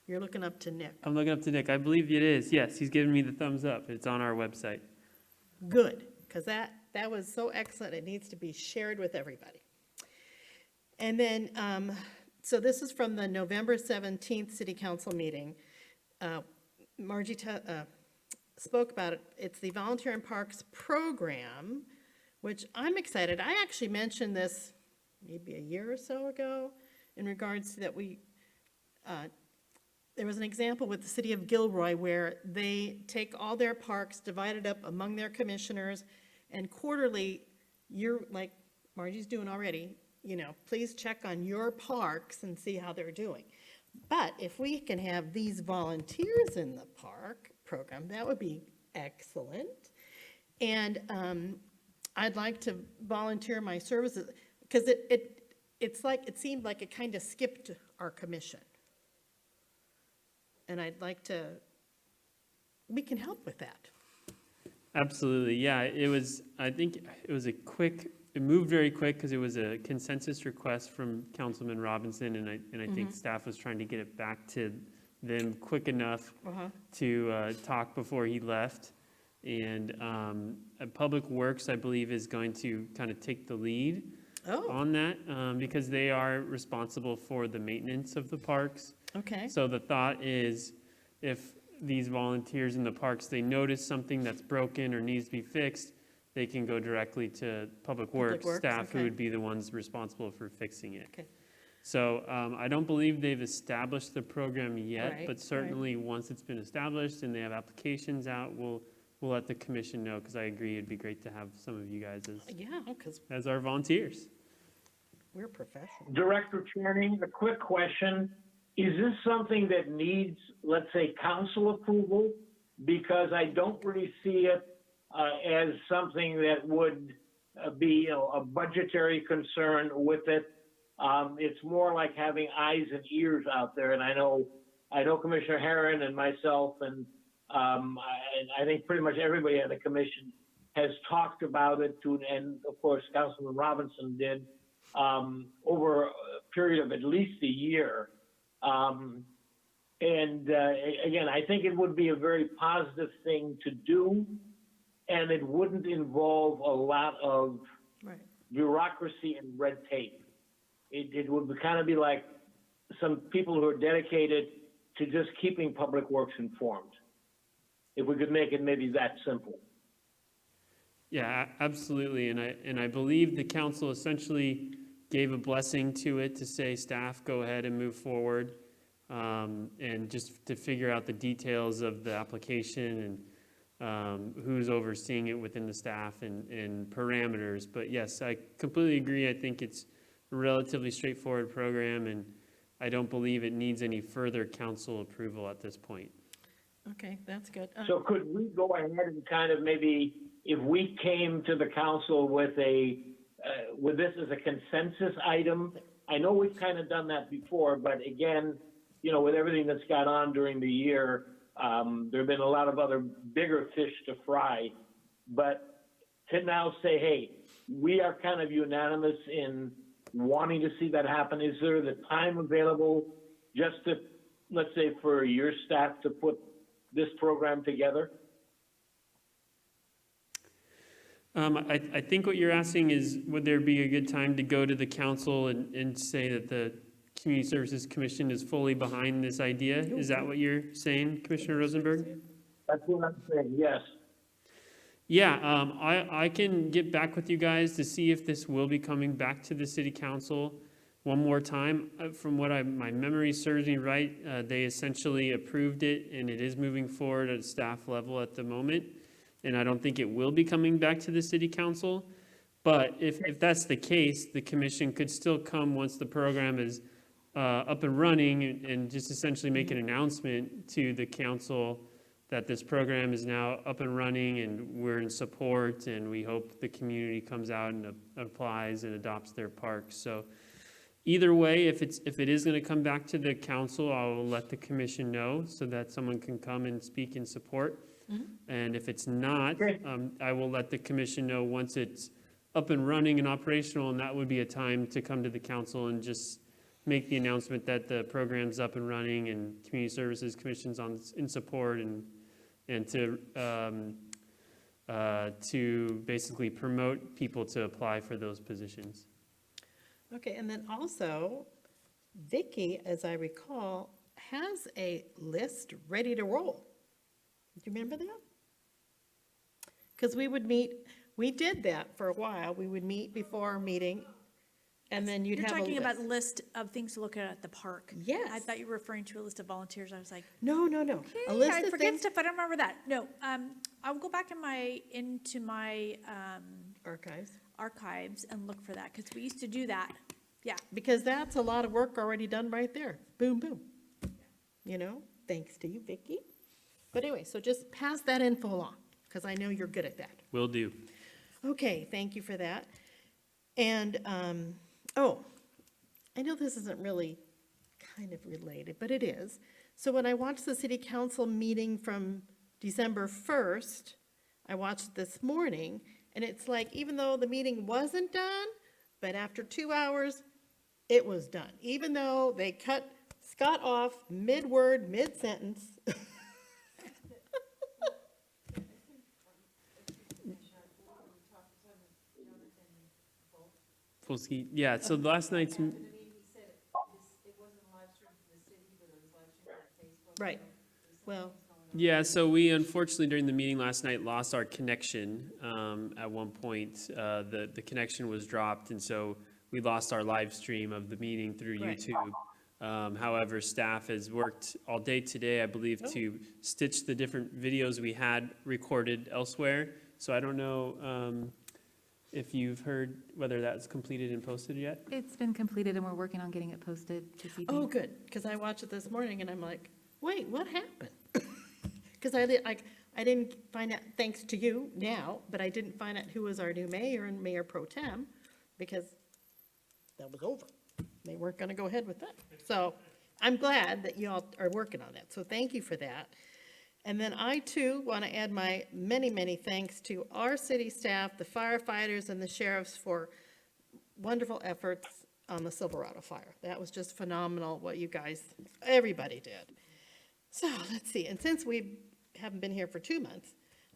You're looking up to Nick. I'm looking up to Nick. I believe it is. Yes, he's giving me the thumbs up. It's on our website. Good, because that was so excellent. It needs to be shared with everybody. And then, so this is from the November 17th City Council meeting. Margie spoke about it. It's the Volunteer in Parks program, which I'm excited. I actually mentioned this maybe a year or so ago in regards to that there was an example with the city of Gilroy where they take all their parks, divide it up among their commissioners, and quarterly, you're like Margie's doing already, please check on your parks and see how they're doing. But if we can have these volunteers in the park program, that would be excellent. And I'd like to volunteer my services, because it seemed like it kind of skipped our commission. And I'd like we can help with that. Absolutely. Yeah, I think it was it moved very quick because it was a consensus request from Councilman Robinson, and I think staff was trying to get it back to them quick enough to talk before he left. And Public Works, I believe, is going to kind of take the lead on that because they are responsible for the maintenance of the parks. Okay. So the thought is if these volunteers in the parks, they notice something that's broken or needs to be fixed, they can go directly to Public Works staff who okay. would be the ones responsible for fixing it. Okay. So I don't believe they've established the program yet, Right, but certainly once it's been established and they have applications out, we'll let the commission know, because I agree it'd be great to have some of you guys Yeah, because as our volunteers. we're professional. Director Channing, a quick question. Is this something that needs, let's say, council approval? Because I don't really see it as something that would be a budgetary concern with it. It's more like having eyes and ears out there. And I know Commissioner Herron and myself and I think pretty much everybody at the commission has talked about it and of course Councilman Robinson did over a period of at least a year. Again, I think it would be a very positive thing to do, and it wouldn't involve a lot of bureaucracy and red tape. It would kind of be like some people who are dedicated to just keeping Public Works informed. If we could make it maybe that simple. Yeah, absolutely. And I believe the council essentially gave a blessing to it to say, staff, go ahead and move forward. And just to figure out the details of the application and who's overseeing it within the staff and parameters. But yes, I completely agree. I think it's a relatively straightforward program, and I don't believe it needs any further council approval at this point. Okay, that's good. So could we go ahead and kind of maybe, if we came to the council with with this as a consensus item, I know we've kind of done that before, but again, with everything that's gone on during the year, there have been a lot of other bigger fish to fry. But to now say, hey, we are kind of unanimous in wanting to see that happen. Is there the time available just to, let's say, for your staff to put this program together? I think what you're asking is, would there be a good time to go to the council and say that the Community Services Commission is fully behind this idea? Is that what you're saying, Commissioner Rosenberg? That's what I'm saying, yes. Yeah, I can get back with you guys to see if this will be coming back to the city council. one more time. From what my memory serves me right, they essentially approved it, and it is moving forward at staff level at the moment. And I don't think it will be coming back to the city council. But if that's the case, the commission could still come once the program is up and running and just essentially make an announcement to the council that this program is now up and running and we're in support, and we hope the community comes out and applies and adopts their park. So either way, if it is going to come back to the council, I will let the commission know so that someone can come and speak in support. And if it's not, I will let the commission know once it's up and running and operational, and that would be a time to come to the council and just make the announcement that the program's up and running and Community Services Commission's in support, and to basically promote people to apply for those positions. Okay, and then also, Vicky, as I recall, has a list ready to roll. Do you remember that? Because we did that for a while. We would meet before our meeting, and then you'd You're have a talking about list. list of things to look at the park. Yes. I thought you were referring to a list of volunteers. I was like, No, no, no. A hey, list I of forget things, stuff. I don't remember that. No, I will go back into my archives, archives and look for that, because we used to do that. Yeah. because that's a lot of work already done right there. Boom, boom. You know, thanks to you, Vicky. But anyway, so just pass that info along, because I know you're good at that. Will do. Okay, thank you for that. And, I know this isn't really kind of related, but it is. So when I watched the city council meeting from December 1st, I watched it this morning, and it's like, even though the meeting wasn't done, but after 2 hours, it was done. Even though they cut Scott off mid-word, mid-sentence. Polsky, yeah, so last night's, Right, well, yeah, so we unfortunately during the meeting last night lost our connection. At one point, the connection was dropped, and so we lost our live stream of the meeting through Right. YouTube. However, staff has worked all day today, I believe, to stitch the different videos we had recorded elsewhere. So I don't know if you've heard whether that's completed and posted yet? It's been completed and we're working on getting it posted this evening. oh, good, because I watched it this morning and I'm like, wait, what happened? Because I didn't find out, thanks to you now, but I didn't find out who was our new mayor and mayor pro tem, because that was over. They weren't going to go ahead with that. So I'm glad that you all are working on that, so thank you for that. And then I too want to add my many, many thanks to our city staff, the firefighters and the sheriffs for wonderful efforts on the Silverado fire. That was just phenomenal what you guys, everybody did. So let's see, and since we haven't been here for 2 months,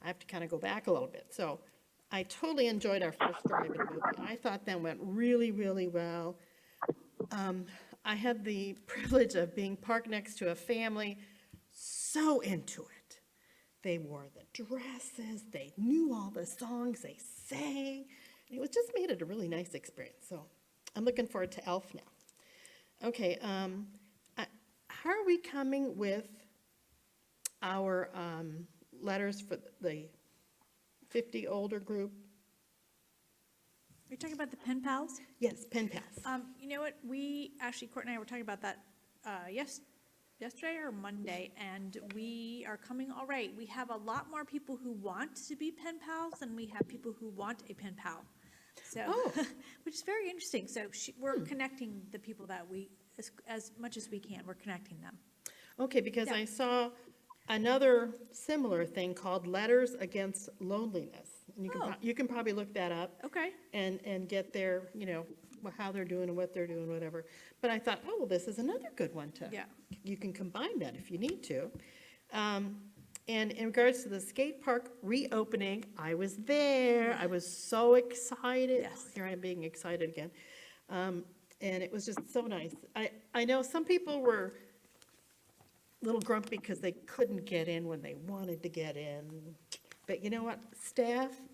I have to kind of go back a little bit. So I totally enjoyed our first drive-in movie. I thought that went really, really well. I had the privilege of being parked next to a family so into it. They wore the dresses, they knew all the songs, they sang. It was just made it a really nice experience. So I'm looking forward to Elf now. Okay, how are we coming with our letters for the 50 older group? You're talking about the pen pals? Yes, pen pass. You know what, Court and I were talking about that yesterday or Monday, and we are coming all right. We have a lot more people who want to be pen pals than we have people who want a pen pal. So, which is very interesting. So we're connecting the people that as much as we can, we're connecting them. Okay, because Yeah. I saw another similar thing called Letters Against Loneliness. And you can probably look that up. Okay. And get their, how they're doing and what they're doing, whatever. But I thought, well, this is another good one to. Yeah. You can combine that if you need to. And in regards to the skate park reopening, I was there. I was so excited. Yes. Here I am being excited again. And it was just so nice. I know some people were a little grumpy because they couldn't get in when they wanted to get in. But you know what?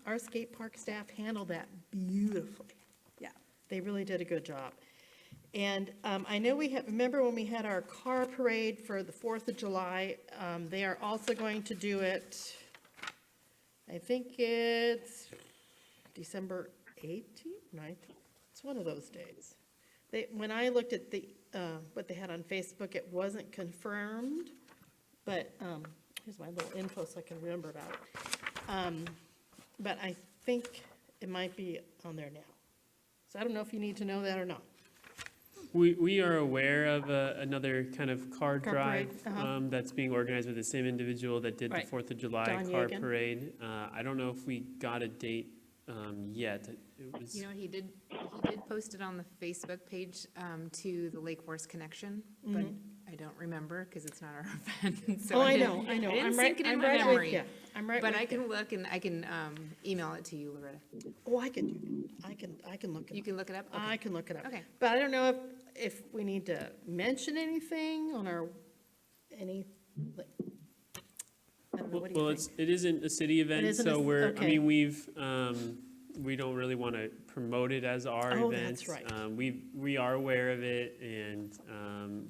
Our skate park staff handled that beautifully. Yeah. They really did a good job. And I know remember when we had our car parade for the 4th of July? They are also going to do it, I think it's December 18th, 19th. It's one of those days. When I looked at what they had on Facebook, it wasn't confirmed, but here's my little info so I can remember about it. But I think it might be on there now. So I don't know if you need to know that or not. We are aware of another kind of car Car drive parade, uh-huh. that's being organized with the same individual that did the Right. 4th of July Don car Yeagan. parade. I don't know if we got a date yet. It was, You know, he did post it on the Facebook page to the Lake Forest Connection, but I don't remember because it's not our event. So Oh, I didn't- know, I know. I didn't I'm sync it in I'm my right with memory. you. I'm right But with I you. can look and I can email it to you, Loretta. Oh, I can do that. I can look it You up. can look it up? I Okay. can look it up. Okay. But I don't know if we need to mention anything on like, I don't know, what do well, you think? it isn't a city event, isn't so I okay. mean, we don't really want to promote it as our Oh, event. that's right. We are aware of it, and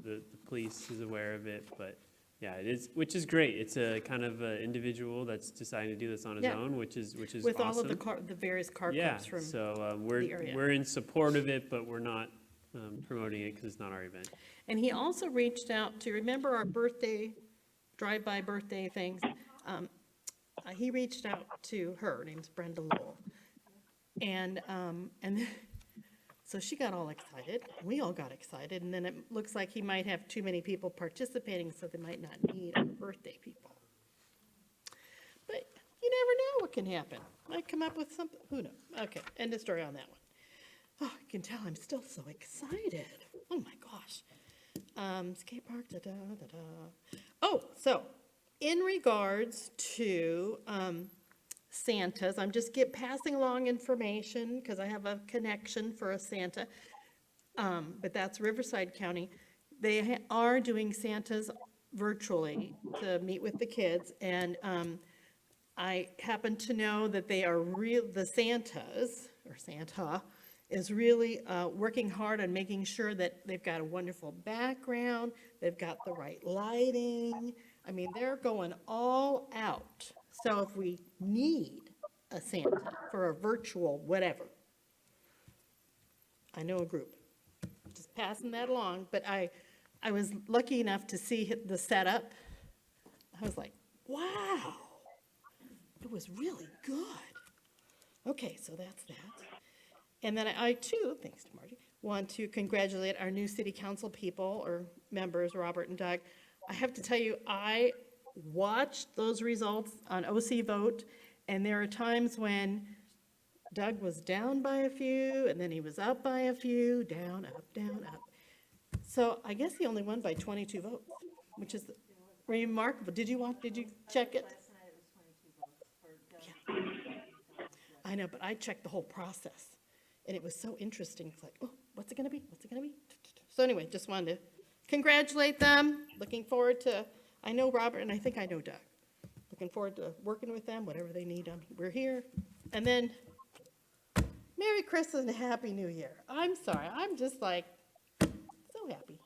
the police is aware of it, but yeah, it is, which is great. It's a kind of individual that's deciding to do this on his Yeah. own, which is awesome. With all of the various car Yeah, clubs from, so the area. we're in support of it, but we're not promoting it because it's not our event. and he also reached out to, remember our drive-by birthday things? He reached out to her name's Brenda Lowell. And so she got all excited, we all got excited, and then it looks like he might have too many people participating, so they might not need our birthday people. But you never know what can happen. Might come up with something, who knows? Okay, end of story on that one. Oh, you can tell I'm still so excited. Oh, my gosh. Skate park, da-da. Oh, so in regards to Santas, I'm just passing along information because I have a connection for a Santa. But that's Riverside County. They are doing Santas virtually to meet with the kids. And I happen to know that the Santas, or Santa, is really working hard on making sure that they've got a wonderful background, they've got the right lighting. I mean, they're going all out. So if we need a Santa for a virtual whatever, I know a group. Just passing that along, but I was lucky enough to see the setup. I was like, wow, it was really good. Okay, so that's that. And then I too, thanks to Margie, want to congratulate our new city council people or members, Robert and Doug. I have to tell you, I watched those results on OC Vote, and there are times when Doug was down by a few, and then he was up by a few, down, up, down, up. So I guess he only won by 22 votes, which is remarkable. Did you check it? Yeah. I know, but I checked the whole process, and it was so interesting. It's like, oh, what's it gonna be? What's it gonna be? So anyway, just wanted to congratulate them. Looking forward to, I know Robert, and I think I know Doug. Looking forward to working with them, whatever they need. We're here. And then, Merry Christmas and Happy New Year. I'm sorry, I'm just like, so happy.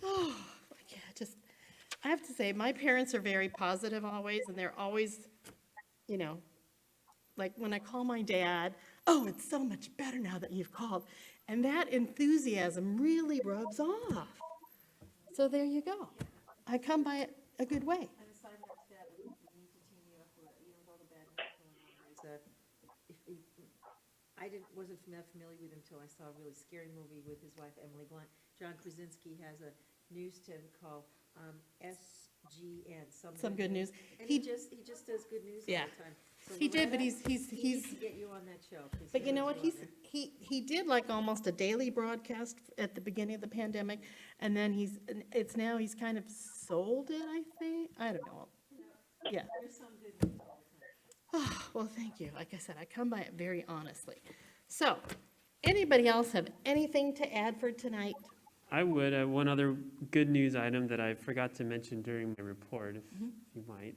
Oh, yeah, I have to say, my parents are very positive always, and they're always, like when I call my dad, oh, it's so much better now that you've called. And that enthusiasm really rubs off. So there you go. I come by it a good way. And aside from that, we need to team you up with, with all the bad news going on. Wasn't that familiar with him until I saw a really scary movie with his wife, Emily Blunt. John Krasinski has a news tent called SGN, Some good news. And He- he just does good news Yeah. all the time. So He did, but Loretta, he's, he he's, needs to get you on that show. 'cause but he you know needs what, you on there. he did like almost a daily broadcast at the beginning of the pandemic, and then he's kind of sold it, I think, I don't know. Yeah. There's some good news all the time. Well, thank you. Like I said, I come by it very honestly. So, anybody else have anything to add for tonight? I would, one other good news item that I forgot to mention during my report, if you might.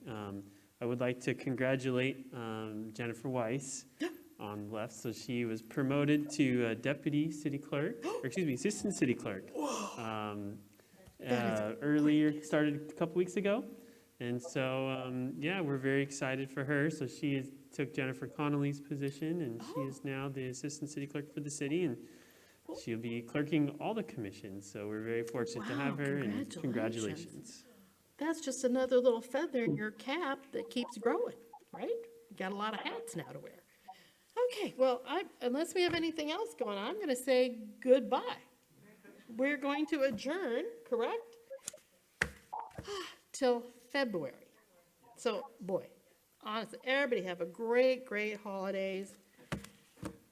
I would like to congratulate Jennifer Weiss on left. So she was promoted to deputy city clerk, or excuse me, assistant city clerk. Earlier, started a couple weeks ago. And so, yeah, we're very excited for her. So took Jennifer Connolly's position, and she is now the assistant city clerk for the city, and she'll be clerking all the commissions. So we're very fortunate to have Wow, her, and congratulations. congratulations. That's just another little feather in your cap that keeps growing, right? You got a lot of hats now to wear. Okay, well, unless we have anything else going on, I'm going to say goodbye. We're going to adjourn, correct? Till February. So, boy, honestly, everybody have a great, great holidays.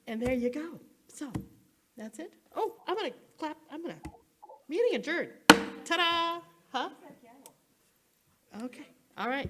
And there you go. So, that's it. Oh, I'm going to clap. Meeting adjourned. Ta-da! Huh? Okay, all right.